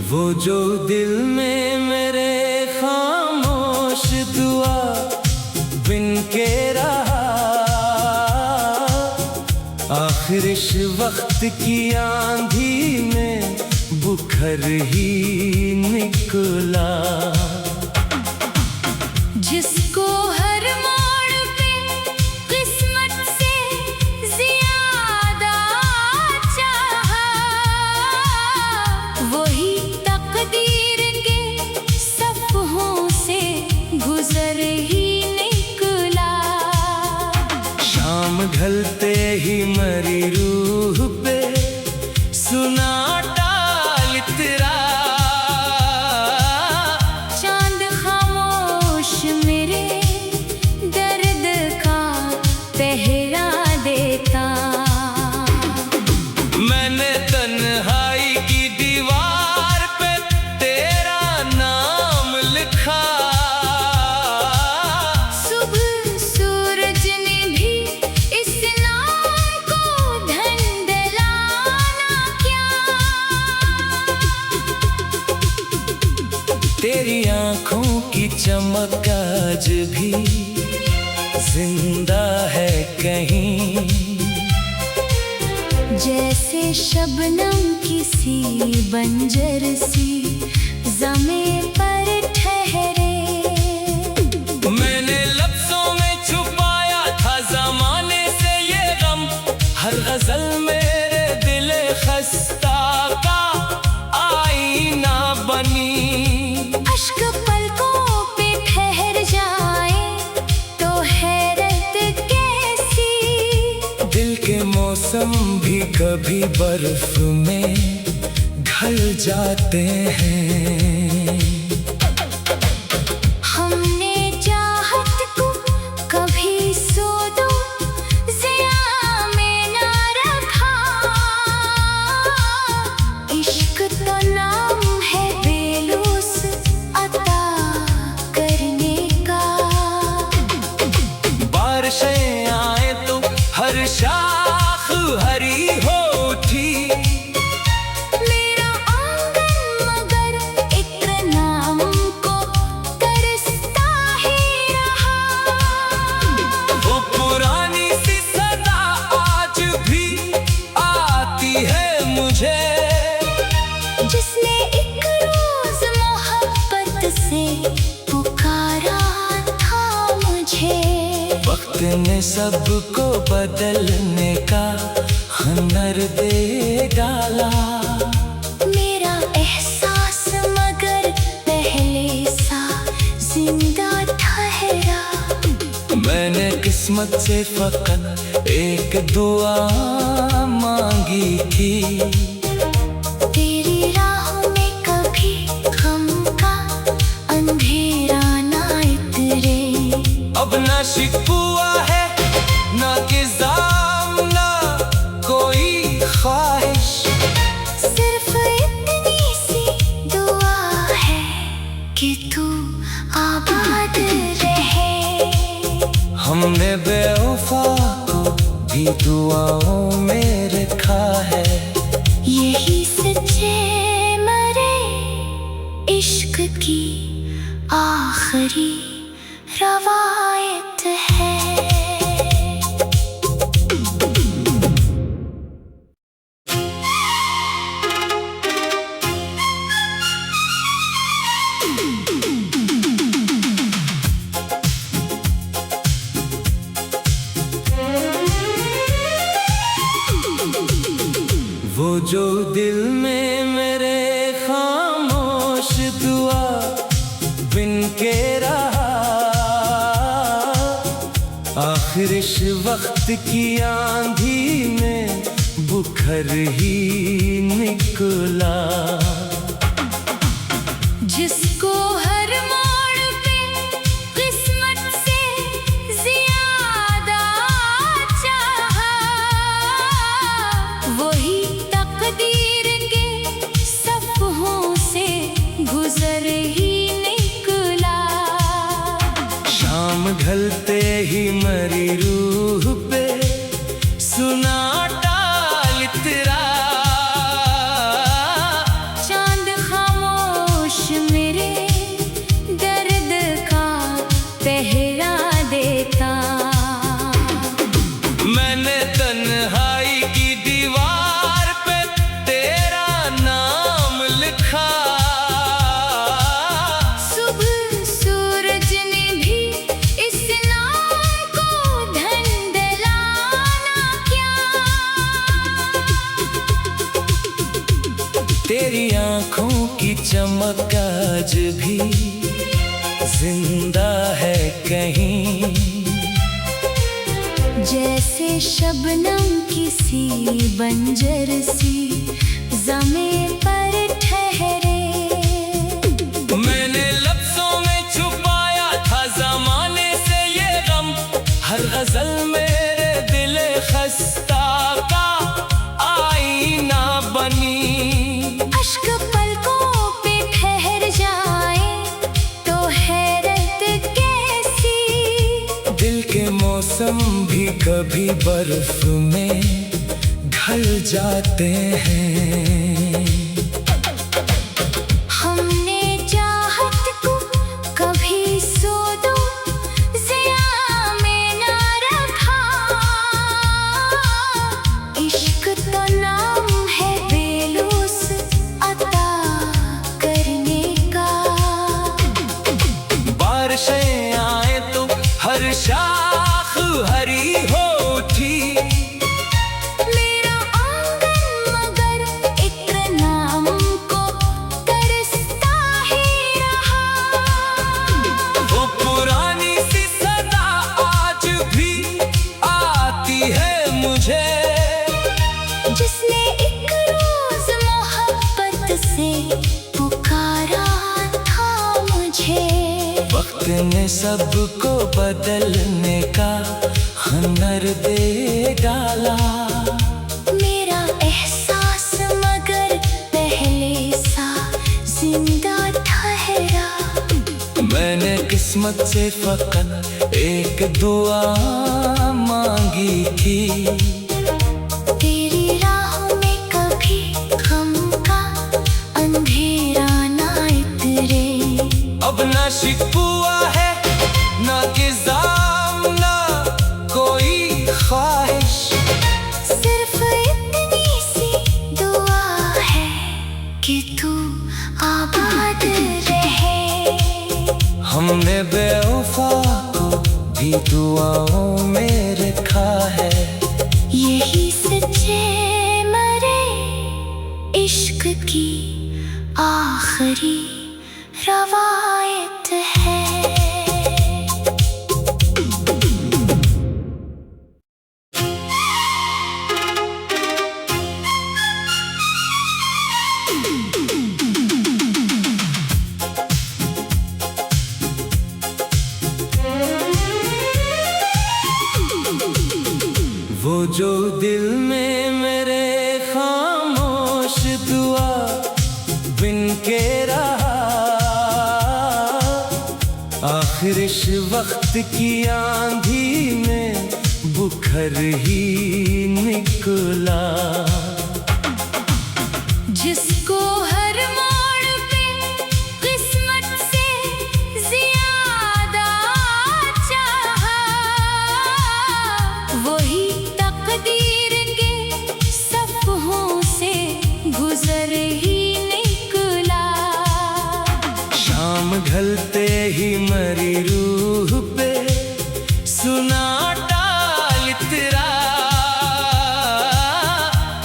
वो जो दिल में मेरे खामोश दुआ बिन के रहा, आखिर इस वक्त की आंधी में बुखर ही निकला। जिसको हर मोड़ पे किस्मत से ज्यादा चाहा, वही तकदीर के सफ़हों से गुजर ही निकला। शाम ढलते ही मरी रूह पे सुनाटा लितरा, चांद खामोश मेरे दर्द का पहरा देता। मैंने तन्हाई की दीवार पे तेरा नाम लिखा, सुबह सूरज ने भी इस नाम को धुंधलाना क्या। तेरी आंखों की चमक आज भी जिंदा है कहीं, जैसे शबनम किसी बंजर सी ज़मीं पर ठहरे। मैंने लफ्जों में छुपाया था ज़माने से ये गम, हर गजल मेरे दिल खस्ता का आईना बनी। अश्क पलकों पे ठहर जाए तो हैरत कैसी। दिल के मौसम भी कभी बर्फ में ढल जाते हैं। हमने चाहत को कभी सोदो ज़िया में ना रखा। इश्क तो नाम है बेलूस अता करने का। बारिशें आए तो हर शाख हरी हो उठी, मेरा आंगन मगर इत्र नाम को तरसता ही रहा। वो पुरानी सी सदा आज भी आती है मुझे, जिसने एक रोज मोहब्बत से पुकारा था मुझे। वक्त ने सबको बदलने का हुनर दे डाला। मेरा एहसास मगर पहले सा जिंदा ठहरा। मैंने किस्मत से फकत एक दुआ मांगी थी, तेरी राहों में कभी गम का अंधेरा ना इतरे। अब ना शिकवा है ना किज़ाम ना कोई ख्वाहिश, सिर्फ इतनी सी दुआ है कि तू आबाद रहे। हमने बेवफा को भी दुआओं में रखा है। यही सच्चे मरे इश्क की आखिरी रवायत है। वो जो दिल में मेरे खामोश दुआ बिन के रहा, आखिर इस वक्त की आंधी में बुखर ही निकला। जिसको हर मोड़ पे किस्मत से ज्यादा चाहा, वही तकदीर के सफ़हों से गुजर ही निकला। शाम ढलते ही मरी रूह पे सुनाटा लितरा, चांद खामोश आँखों की चमक आज भी जिंदा है कहीं। जैसे शबनम किसी बंजर सी ज़मीं पर ठहरे। मैंने लफ्ज़ों में छुपाया था ज़माने से ये गम, हर गज़ल मेरे दिल खस्ता का आईना बनी। अश्क पलकों पे ठहर जाए तो हैरत कैसी। दिल के मौसम भी कभी बर्फ में ढल जाते हैं। हमने चाहत को कभी सोदो ज़िया में ना रखा। इश्क तो नाम है बेलूस अता करने का। बारिशें आए तो हर शाख हरी होती। मेरा आंगन मगर एक नाम को तरसता ही रहा। वो पुरानी सी सदा आज भी आती है मुझे, जिसने एक रोज मोहब्बत से पुकारा था मुझे। वक्त ने सबको बदलने का हुनर दे डाला। मेरा एहसास मगर पहले सा जिंदा ठहरा। मैंने किस्मत से फकत एक दुआ मांगी थी। तेरी राहों में कभी गम का अंधेरा ना इतरे। अब ना शिकवा है ना किज़ाम ना कोई ख्वाहिश। सिर्फ इतनी सी दुआ है कि तू आबाद रहे। हमने बेवफा को भी दुआओं में रखा है। यही सच्चे मरे इश्क की आखिरी रवायत है। वो जो दिल में मेरे खामोश दुआ बिन के रहा, आखिर इस वक्त की आंधी में बुखर ही निकला। जिसको हर मोड़ पे किस्मत से ज्यादा चाहा, वही तकदीर के सफ़हों से गुजर ही निकला। शाम ढलते ही मरी रूह पे सुनाटा इतरा।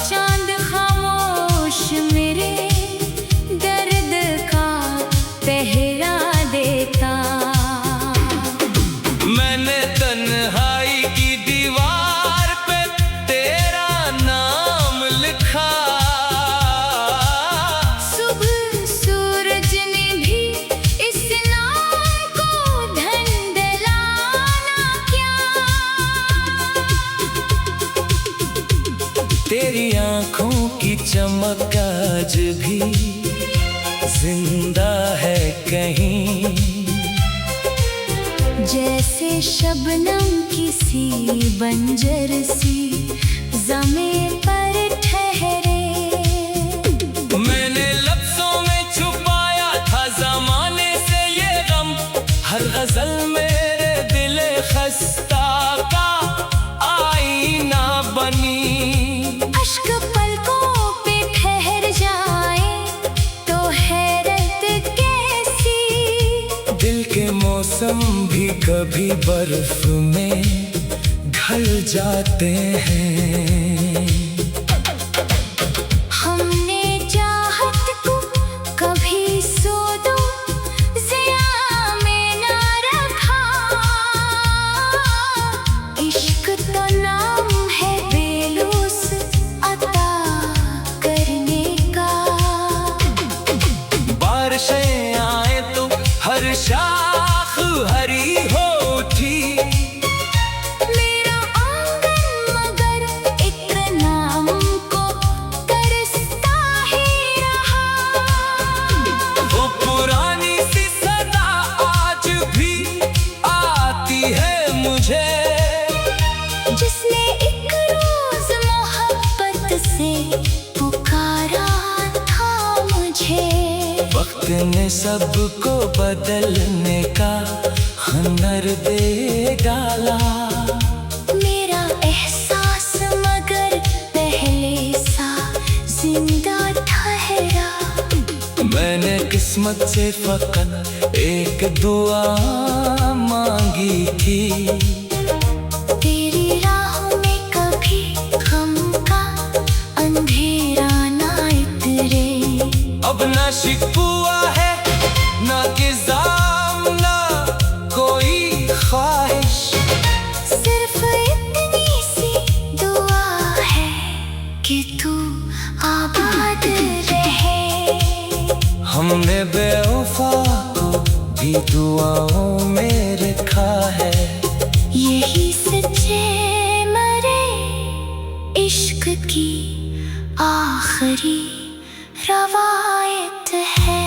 चांद खामोश मेरे दर्द का पहरा देता। मैंने तन्हाई की दीवार पे तेरा नाम लिखा। सुबह सूरज ने भी इस नाम को धुंधलाना क्या। तेरी आँखों की चमक आज भी जिंदा है कहीं। जैसे शबनम किसी बंजर सी ज़मीं पर ठहरे। मैंने लफ्ज़ों में छुपाया था ज़माने से ये गम, हर गज़ल मेरे दिल खस्ता का आईना बनी। अश्क पलकों पे ठहर जाए तो हैरत कैसी। दिल के मौसम भी कभी बर्फ में ढल जाते हैं। हमने चाहत को बारिशें आए तो हर शाख हरी होती। मेरा आंगन मगर इत्र नाम को तरसता ही रहा। वो पुरानी सी सदा आज भी आती है मुझे, जिसने एक रोज मोहब्बत से पुकारा था मुझे। वक्त ने सबको बदलने का हुनर दे डाला। मेरा एहसास मगर पहले सा जिंदा ठहरा। मैंने किस्मत से फकत एक दुआ मांगी थी। तेरी राहों में कभी गम का अंधेरा ना इतरे। अब ना शिकवा है ना किज़ाम ना कोई ख्वाहिश, सिर्फ इतनी सी दुआ है कि तू आबाद रहे। हमने बेवफा को भी दुआओं में रखा है। यही सच्चे मरे इश्क की आखिरी रवायत है।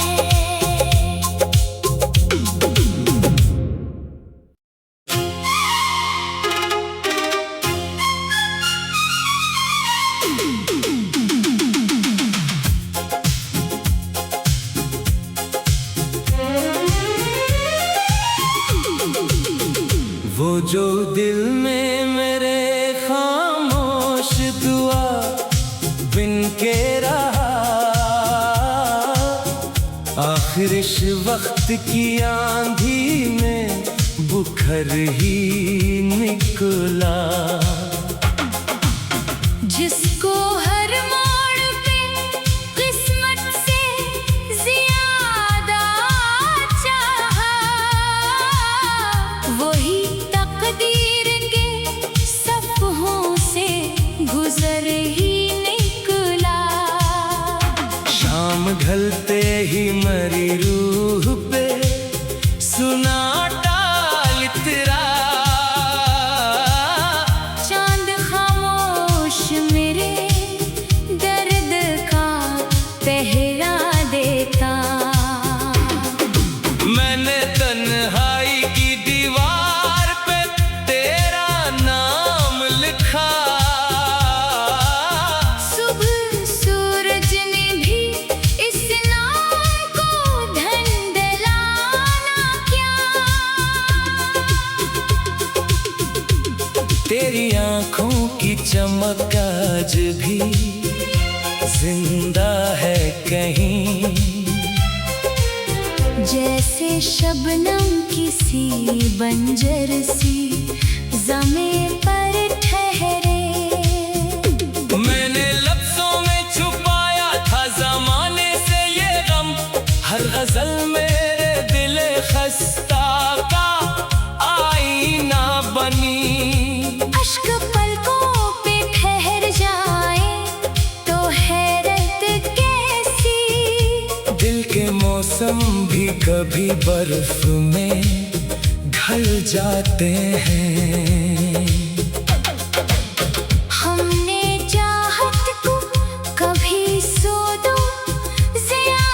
वो जो दिल में मेरे खामोश दुआ बिन के रहा, आखिर इस वक्त की आंधी में बुखर ही निकला। जिसको हर मोड़ पे किस्मत से ज्यादा चाहा, वही तकदीर के सफ़हों से गुजर ही निकला। शाम ढलते ही मरी रूह पे सुनाटा इतरा। चांद खामोश मेरे दर्द का पहरा देता। मैंने तन्हाई की दीवार पे तेरा नाम लिखा। सुबह सूरज ने भी इस नाम को धुंधलाना क्या। तेरी आंखों की चमक आज भी जिंदा है कहीं। जैसे शबनम किसी बंजर सी ज़मीं पर ठहरे। मैंने लफ्जों में छुपाया था ज़माने से ये गम, हर गजल मेरे दिल खस्ता का आईना बनी। अश्क पलकों पे ठहर जाए तो हैरत कैसी। दिल के मौसम भी कभी बर्फ में ढल जाते हैं। हमने चाहत को कभी सोदो ज़िया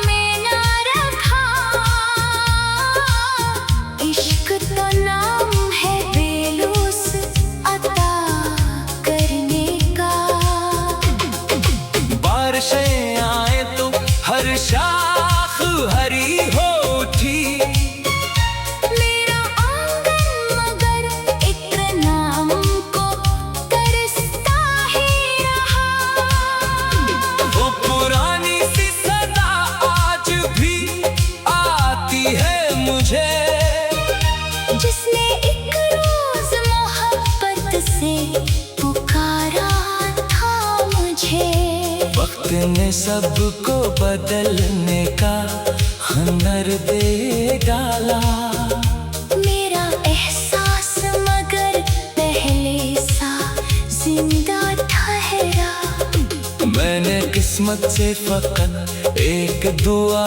में ना रखा। इश्क तो नाम है बेलूस अता करने का। बारिशें आए तो हर शाख हरी होती। मेरा आंगन मगर इत्र नाम को तरसता ही रहा। वो पुरानी सी सदा आज भी आती है मुझे, जिसने एक रोज मोहब्बत से पुकारा था मुझे। वक्त ने सबको बदलने का हुनर दे डाला। मेरा एहसास मगर पहले सा जिंदा ठहरा। मैंने किस्मत से फकत एक दुआ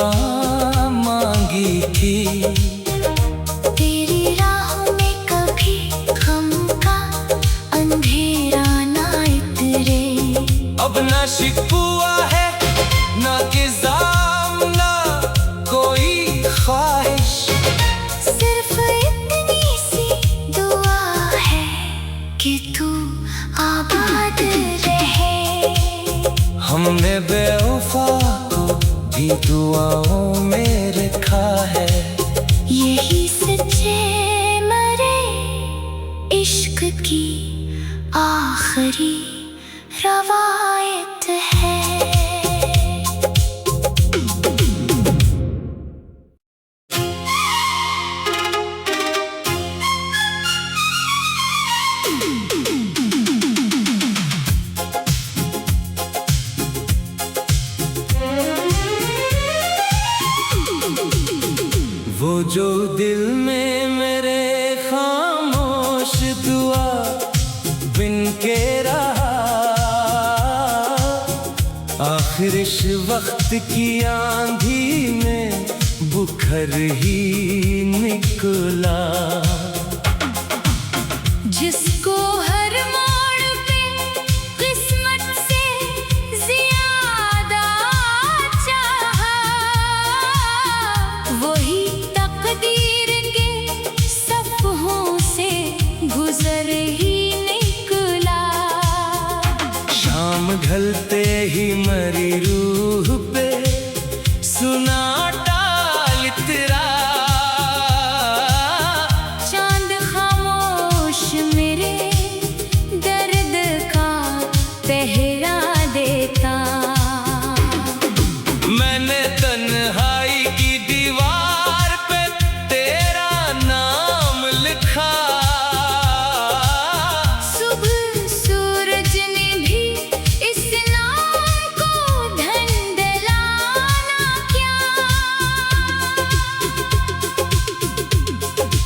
मांगी थी। तेरी राहों में कभी गम का अंधेरा ना इतरे। अब ना शिकवा है ना किज़ाम ना कोई ख्वाहिश, सिर्फ इतनी सी दुआ है कि तू आबाद रहे। हमने बेवफा को भी दुआओं में रखा है। यही सच्चे मरे इश्क की आखिरी रवायत है। वो जो दिल में मेरे खामोश दुआ बिन के रहा, आखिर इस वक्त की आंधी में बुखर ही निकला। जिसको हर मोड़ पे किस्मत से ज्यादा चाहा, वही तकदीर के सफ़हों से गुजर ही निकला। शाम ढलते ही मरी रूह पे सुनाटा लितरा, चांद खामोश मेरे दर्द का पहरा देता। मैंने तन्हाई की दीवार पे तेरा नाम लिखा। सुबह सूरज ने भी इस नाम को धुंधलाना क्या।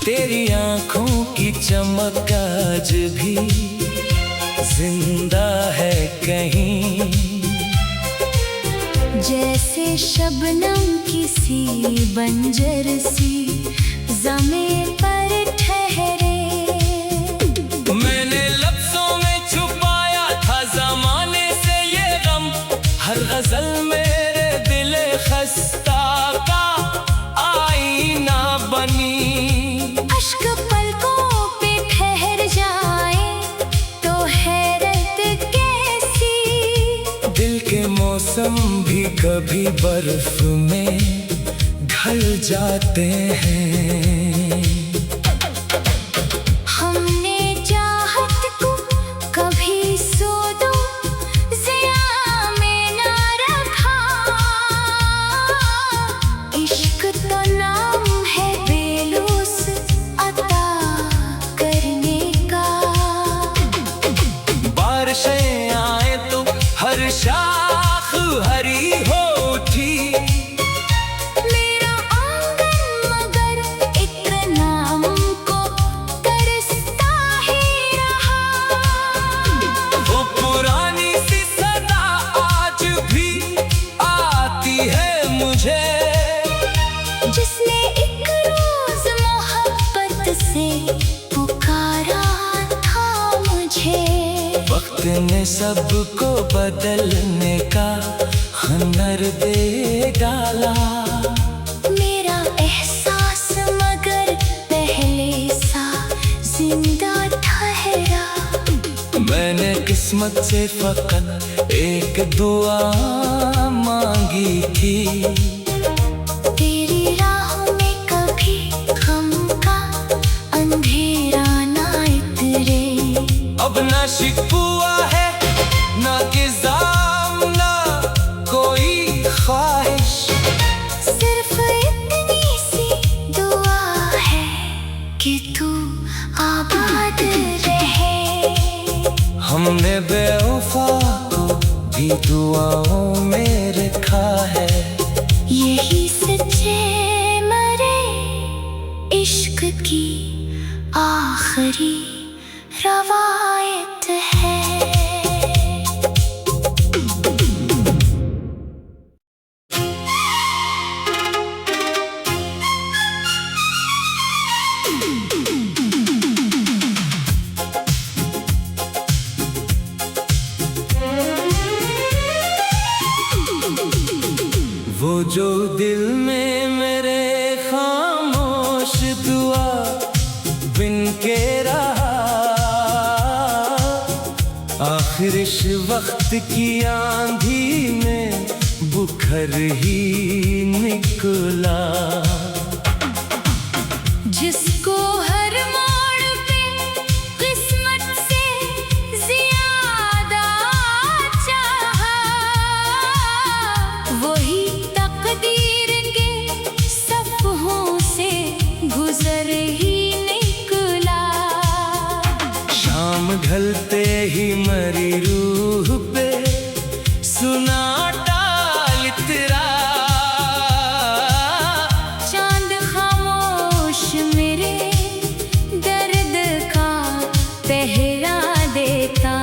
तेरी आंखों की चमक आज भी जिंदा है कहीं, जैसे शबनम किसी बंजर सी ज़मीं पर ठहरे। मैंने लफ्जों में छुपाया था ज़माने से ये गम, हर गजल मेरे दिल खस्ता का आईना बनी। अश्क पलकों पे ठहर जाए तो हैरत कैसी। दिल के मौसम भी कभी बर्फ में ढल जाते हैं। हमने चाहत को कभी सोदो ज़िया में ना रखा। इश्क तो नाम है बेलूस अता करने का। बारिशें आए तो हर शाख हरी होती, मेरा आंगन मगर एक नाम को तरसता ही रहा। वो पुरानी सी सदा आज भी आती है मुझे, जिसने एक रोज मोहब्बत से पुकारा था मुझे। वक्त ने सबको बदलने का हुनर दे डाला। मेरा एहसास मगर पहले सा जिंदा ठहरा। मैंने किस्मत से फकत एक दुआ मांगी थी। तेरी राहों में कभी गम का अंधेरा ना इतरे। अब ना शिकवा है ना किज़ाम ना कोई ख्वाहिश, सिर्फ इतनी सी दुआ है कि तू आबाद रहे। हमने बेवफा को भी दुआओं में रखा है। यही सच्चे मरे इश्क की आखिरी रवायत है। वो जो दिल में मेरे खामोश दुआ बिन के रहा, आखिर इस वक्त की आंधी में बुखर ही निकला। जिसको हर मोड़ पे किस्मत से ज्यादा चाहा, वही तकदीर के सफ़हों से गुजर ही निकला। शाम ढलते ही मरी रूह पे सुनाटा लितरा, चांद खामोश मेरे दर्द का पहरा देता।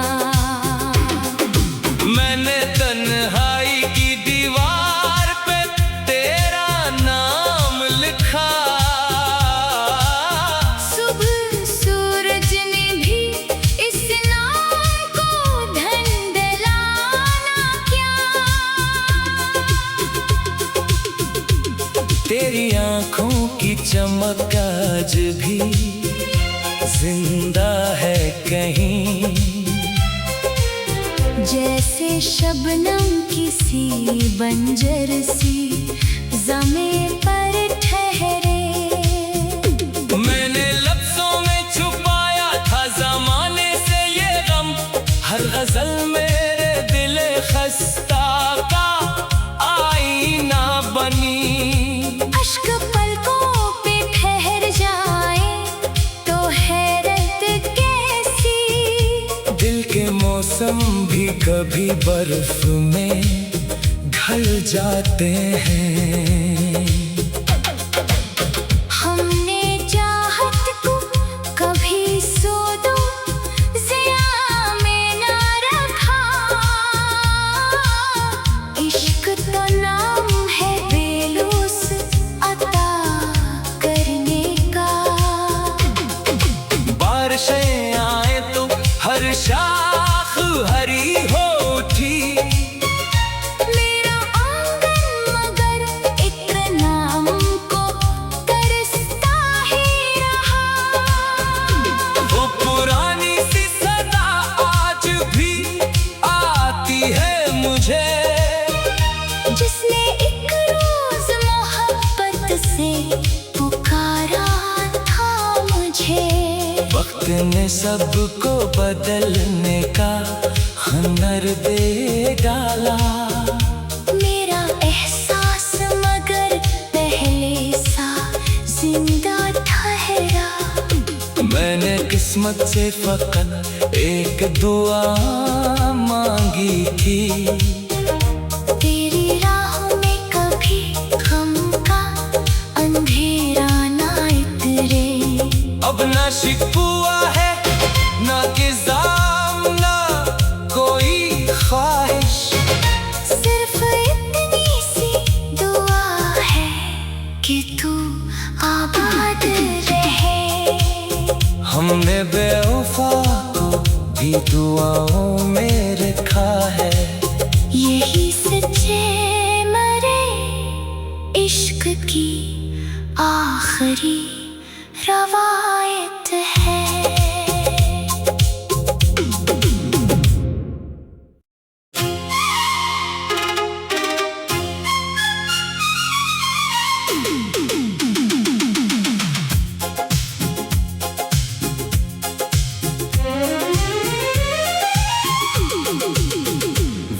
मैंने तन्हाई की दीवार पे तेरा नाम लिखा, सुबह सूरज ने भी इस नाम को धुंधलाना क्या। तेरी आंखों की चमक आज भी जिंदा है कहीं, जैसे शबनम किसी बंजर सी ज़मीं पर ठहरे। मैंने लफ्जों में छुपाया था जमाने से ये गम, हर गजल मेरे दिल खस्ता का आईना बनी। अश्क पलकों पे ठहर जाए तो हैरत कैसी। दिल के मौसम भी कभी बर्फ में ढल जाते हैं। हमने चाहत को कभी सोदो ज़िया में ना रखा। इश्क तो नाम है बेलूस अता करने का। बारिशें आए तो हर शाख हरी होती, मेरा आंगन मगर इत्र नाम को तरसता ही रहा। वो पुरानी सी सदा आज भी आती है मुझे, जिसने एक रोज मोहब्बत से पुकारा था मुझे। वक्त ने सबको बदलने का हुनर दे डाला। मेरा एहसास मगर पहले सा जिंदा ठहरा। मैंने किस्मत से फकत एक दुआ मांगी थी, तेरी राह में कभी गम का अंधेरा ना इतरे। अब ना शिकवा है ना किज़ाम ना कोई ख्वाहिश, सिर्फ इतनी सी दुआ है कि तू आबाद रहे। हमने बेवफा को भी दुआओं में रखा है। यही सच्चे मरे इश्क की आखिरी रवायत है।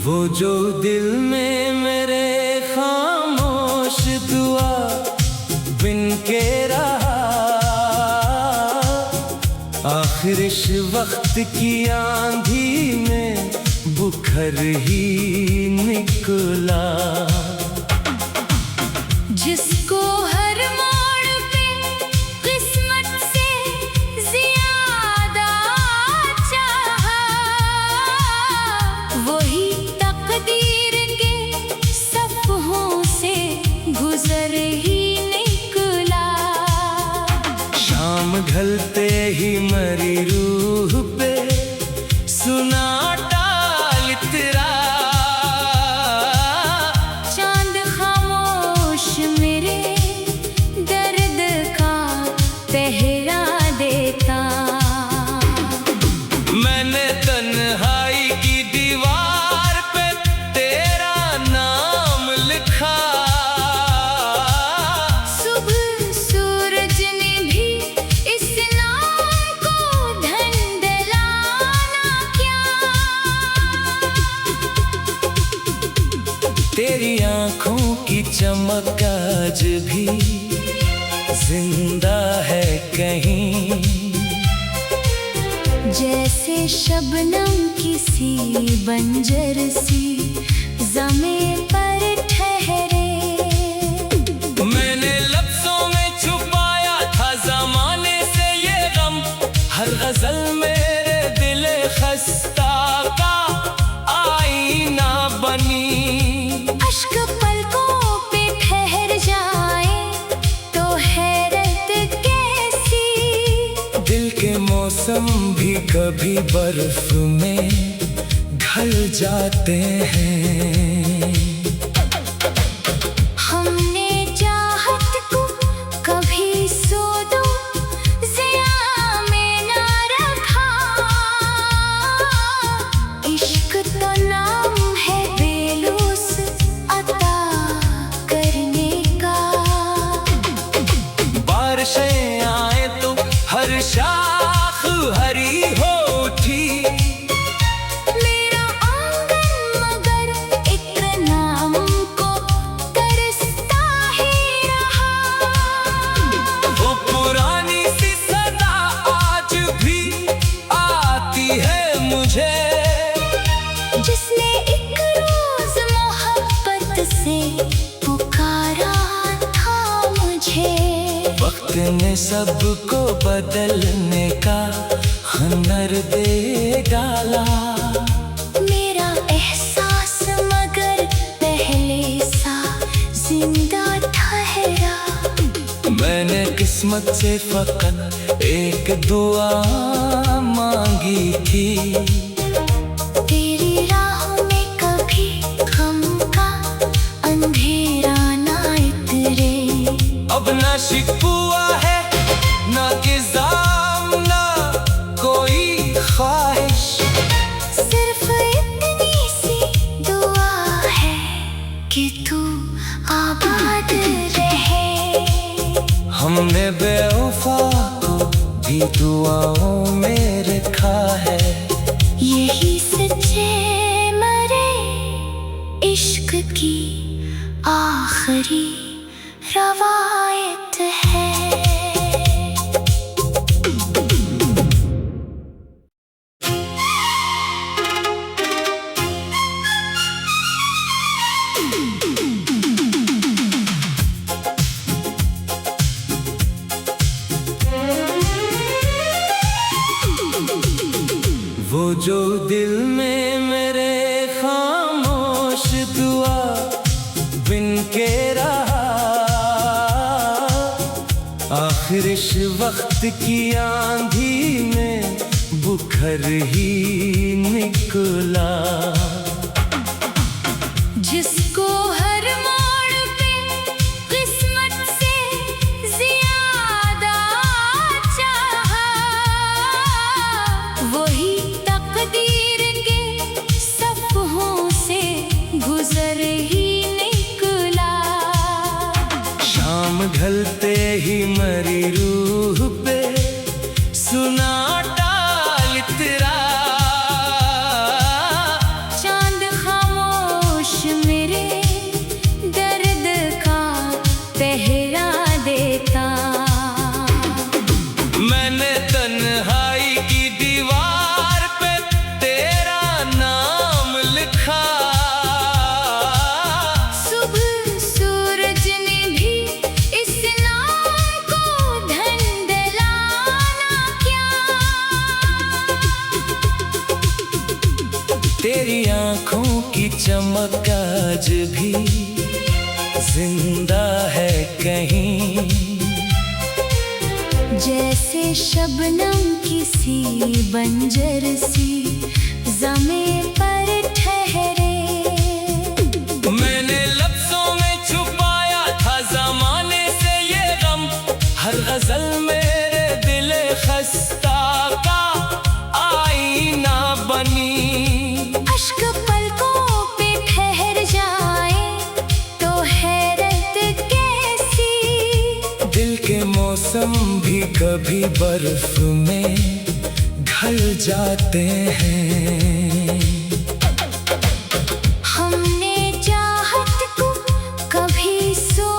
वो जो दिल में मेरे खामोश दुआ बिन के रहा, आखिर इस वक्त की आंधी में बुखर ही निकला। जिसको हर मोड़ पे किस्मत से ज्यादा चाहा, वही तकदीर के सफ़हों से गुजर ही निकला। शाम ढलते ही मरी रूह पे सुनाटा लितरा, चांद खामोश चमक आज भी जिंदा है कहीं। जैसे शबनम किसी बंजर सी ज़मीं पर ठहरे। मैंने लफ्जों में छुपाया था ज़माने से ये गम, हर गजल मेरे दिल खस्ता का आईना बनी। अश्क पलकों पे ठहर जाए तो हैरत कैसी। दिल के मौसम भी कभी बर्फ में ढल जाते हैं। हमने चाहत को कभी सोदो ज़िया में ना रखा। इश्क तो नाम है बेलूस अता करने का। बारिशें आए तो हर शाख हरी होती। मेरा आंगन मगर इत्र नाम को तरसता ही रहा। वो पुरानी सी सदा आज भी आती है मुझे, जिसने एक रोज मोहब्बत से पुकारा था मुझे। वक्त ने सबको बदलने का हुनर दे डाला। मेरा एहसास मगर पहले सा जिंदा ठहरा। मैंने किस्मत से फकत एक दुआ मांगी थी। तेरी राहों में कभी गम का अंधेरा ना इतरे। अब ना शिकवा है ना किज़ाम ना कोई ख्वाहिश। सिर्फ इतनी सी दुआ है कि तू आबाद रहे। हमने बेवफा को भी दुआओं में रखा है। यही सच्चे मरे इश्क की आखिरी रवायत है। वो जो दिल में मेरे खामोश दुआ बिन के रहा, आखिर इस वक्त की आंधी में बुखर ही निकला। जिसको हर मोड़ पे किस्मत से ज्यादा चाहा, वही तकदीर के सफ़हों से गुजर ही निकला। शाम ढलते ही मरी रूह पे सुनाटा इतरा। चांद खामोश मेरे दर्द का पहरा देता। मैंने तन्हाई की दीवार पे तेरा नाम लिखा। सुबह सूरज ने भी इस नाम को धुंधलाना क्या। तेरी आंखों की चमक आज भी जिंदा है कहीं। जैसे शबनम किसी बंजर सी ज़मीं पर ठहरे। मैंने लफ्जों में छुपाया था ज़माने से ये गम, हर गजल मेरे दिल खस्ता का आईना बनी। अश्क पलकों पे ठहर जाए तो हैरत कैसी। दिल के मौसम भी कभी बर्फ में ढल जाते हैं। हमने चाहत को कभी सो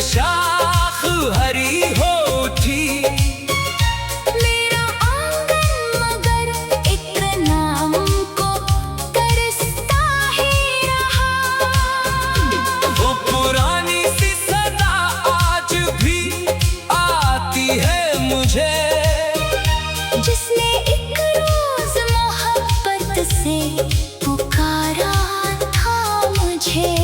शाख हरी होती। मेरा आंगन मगर एक नाम को तरसता ही रहा। वो पुरानी सी सदा आज भी आती है मुझे, जिसने एक रोज मोहब्बत से पुकारा था मुझे।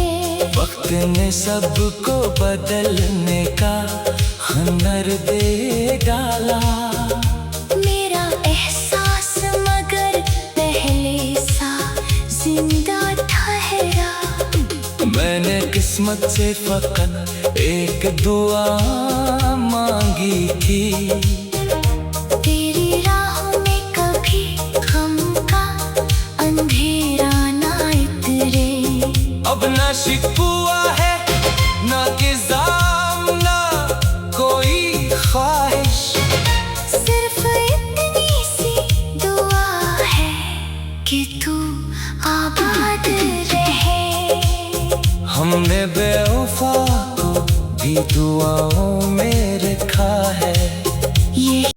वक्त ने सबको बदलने का हुनर दे डाला। मेरा एहसास मगर पहले सा जिंदा ठहरा। मैंने किस्मत से फकत एक दुआ मांगी थी। तेरी राहों में कभी गम का अंधेरा ना इतरे। अब ना शिकवा है ना किज़ाम ना कोई ख्वाहिश, सिर्फ इतनी सी दुआ है कि तू आबाद रहे। हमने बेवफा को भी दुआओं में